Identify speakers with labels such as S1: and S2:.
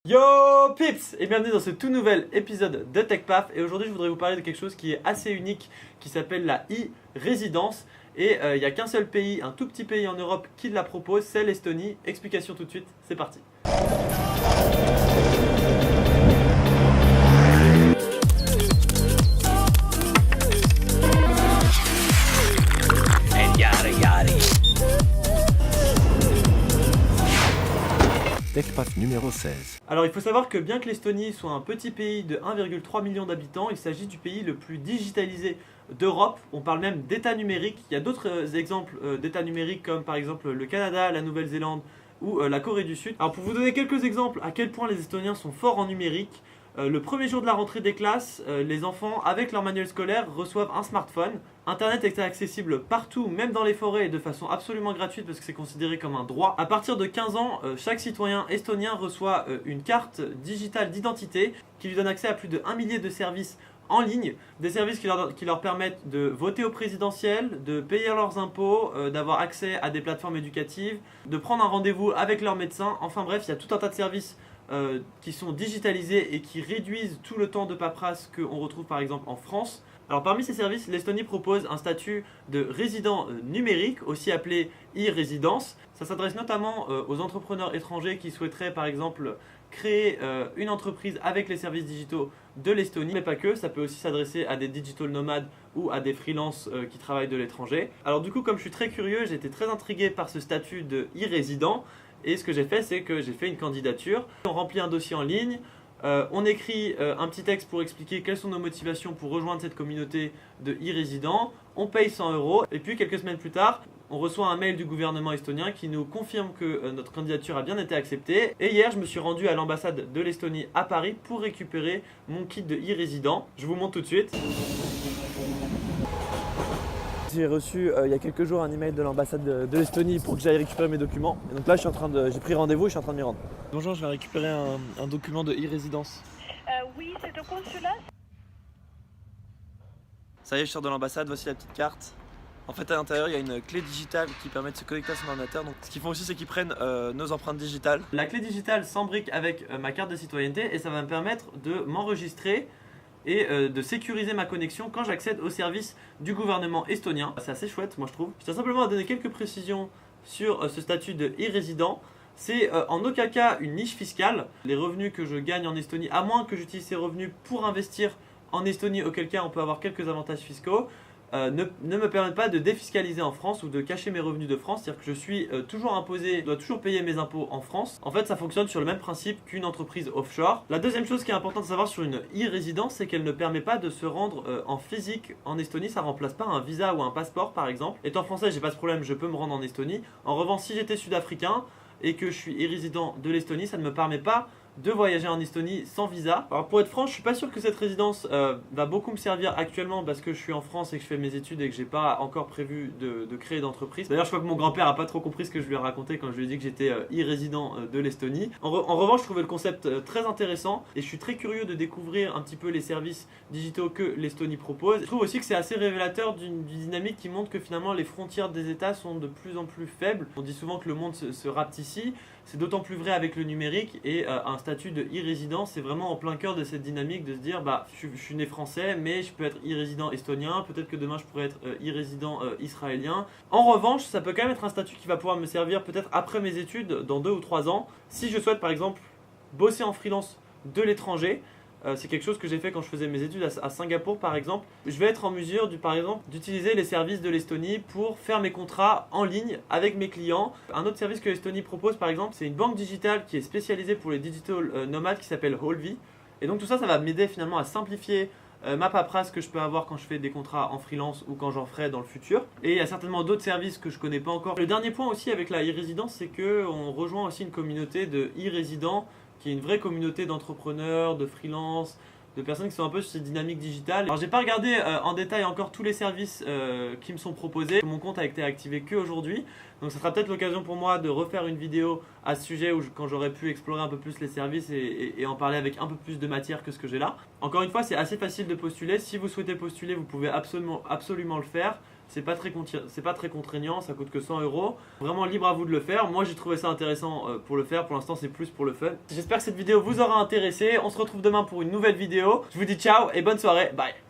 S1: Yo Pips et bienvenue dans ce tout nouvel épisode de TechPaf. Et aujourd'hui je voudrais vous parler de quelque chose qui est assez unique, qui s'appelle la e-résidence. Et il n'y a qu'un seul pays, un tout petit pays en Europe qui la propose, c'est l'Estonie. Explication tout de suite, c'est parti.
S2: TechPaf numéro 16.
S1: Alors il faut savoir que bien que l'Estonie soit un petit pays de 1,3 million d'habitants, il s'agit du pays le plus digitalisé d'Europe. On parle même d'état numérique. Il y a d'autres exemples d'état numérique comme par exemple le Canada, la Nouvelle-Zélande ou la Corée du Sud. Alors pour vous donner quelques exemples à quel point les Estoniens sont forts en numérique, le premier jour de la rentrée des classes, les enfants avec leur manuel scolaire reçoivent un smartphone. Internet est accessible partout, même dans les forêts, et de façon absolument gratuite parce que c'est considéré comme un droit. À partir de 15 ans, chaque citoyen estonien reçoit une carte digitale d'identité qui lui donne accès à plus de 1 millier de services en ligne, des services qui leur permettent de voter au présidentiel, de payer leurs impôts, d'avoir accès à des plateformes éducatives, de prendre un rendez-vous avec leur médecin. Enfin bref, il y a tout un tas de services qui sont digitalisés et qui réduisent tout le temps de paperasse qu'on retrouve par exemple en France. Alors parmi ces services, l'Estonie propose un statut de résident numérique, aussi appelé e-résidence. Ça s'adresse notamment aux entrepreneurs étrangers qui souhaiteraient par exemple créer une entreprise avec les services digitaux de l'Estonie, mais pas que, ça peut aussi s'adresser à des digital nomades ou à des freelances qui travaillent de l'étranger. Alors du coup, comme je suis très curieux, j'ai été très intrigué par ce statut de e-résident. Et ce que j'ai fait, c'est que j'ai fait une candidature. On remplit un dossier en ligne, on écrit un petit texte pour expliquer quelles sont nos motivations pour rejoindre cette communauté de e-résidents. On paye 100 €, et puis quelques semaines plus tard, on reçoit un mail du gouvernement estonien qui nous confirme que notre candidature a bien été acceptée. Et hier, je me suis rendu à l'ambassade de l'Estonie à Paris pour récupérer mon kit de e-résident. Je vous montre tout de suite. J'ai reçu il y a quelques jours un email de l'ambassade de l'Estonie pour que j'aille récupérer mes documents. Et donc là, j'ai pris rendez-vous et je suis en train de m'y rendre. Bonjour, je vais récupérer un document de e-résidence.
S3: Oui, c'est au consulat.
S1: Ça y est, je sors de l'ambassade, voici la petite carte. En fait, à l'intérieur, il y a une clé digitale qui permet de se connecter à son ordinateur. Donc, ce qu'ils font aussi, c'est qu'ils prennent nos empreintes digitales. La clé digitale s'embrique avec ma carte de citoyenneté et ça va me permettre de m'enregistrer et de sécuriser ma connexion quand j'accède au service du gouvernement estonien. C'est assez chouette, moi je trouve. Je tiens simplement à donner quelques précisions sur ce statut de e-résident. C'est en aucun cas une niche fiscale. Les revenus que je gagne en Estonie, à moins que j'utilise ces revenus pour investir en Estonie, auquel cas on peut avoir quelques avantages fiscaux, ne me permettent pas de défiscaliser en France ou de cacher mes revenus de France. C'est-à-dire que je suis toujours imposé, je dois toujours payer mes impôts en France. En fait, ça fonctionne sur le même principe qu'une entreprise offshore. La deuxième chose qui est importante de savoir sur une e-résidence, c'est qu'elle ne permet pas de se rendre en physique en Estonie. Ça remplace pas un visa ou un passeport par exemple. Étant français, j'ai pas ce problème, je peux me rendre en Estonie. En revanche, si j'étais sud-africain et que je suis e-résident de l'Estonie, ça ne me permet pas de voyager en Estonie sans visa. Alors pour être franc, je suis pas sûr que cette résidence va beaucoup me servir actuellement parce que je suis en France et que je fais mes études et que j'ai pas encore prévu de créer d'entreprise. D'ailleurs, je crois que mon grand-père a pas trop compris ce que je lui ai raconté quand je lui ai dit que j'étais e-résident de l'Estonie. En revanche, je trouvais le concept très intéressant et je suis très curieux de découvrir un petit peu les services digitaux que l'Estonie propose. Je trouve aussi que c'est assez révélateur d'une dynamique qui montre que finalement les frontières des États sont de plus en plus faibles. On dit souvent que le monde se rapetissit. C'est d'autant plus vrai avec le numérique et un statut de e-résident, c'est vraiment en plein cœur de cette dynamique de se dire bah je suis né français mais je peux être e-résident estonien, peut-être que demain je pourrais être e-résident israélien. En revanche, ça peut quand même être un statut qui va pouvoir me servir peut-être après mes études dans 2 ou 3 ans. Si je souhaite par exemple bosser en freelance de l'étranger, c'est quelque chose que j'ai fait quand je faisais mes études à Singapour par exemple. Je vais être en mesure par exemple d'utiliser les services de l'Estonie pour faire mes contrats en ligne avec mes clients. Un autre service que l'Estonie propose par exemple, c'est une banque digitale qui est spécialisée pour les digital nomades qui s'appelle Holvi. Et donc tout ça, ça va m'aider finalement à simplifier ma paperasse que je peux avoir quand je fais des contrats en freelance ou quand j'en ferai dans le futur. Et il y a certainement d'autres services que je connais pas encore. Le dernier point aussi avec la e-résidence, c'est qu'on rejoint aussi une communauté de e-résidents qui est une vraie communauté d'entrepreneurs, de freelance, de personnes qui sont un peu sur cette dynamique digitale. Alors j'ai pas regardé en détail encore tous les services qui me sont proposés. Mon compte a été activé qu'aujourd'hui, Donc ça sera peut-être l'occasion pour moi de refaire une vidéo à ce sujet quand j'aurai pu explorer un peu plus les services et en parler avec un peu plus de matière que ce que j'ai là. Encore une fois, c'est assez facile de postuler. Si vous souhaitez postuler, vous pouvez absolument le faire. C'est pas très contraignant, ça coûte que 100 €. Vraiment libre à vous de le faire. Moi j'ai trouvé ça intéressant pour le faire. Pour l'instant c'est plus pour le fun. J'espère que cette vidéo vous aura intéressé. On se retrouve demain pour une nouvelle vidéo. Je vous dis ciao et bonne soirée. Bye.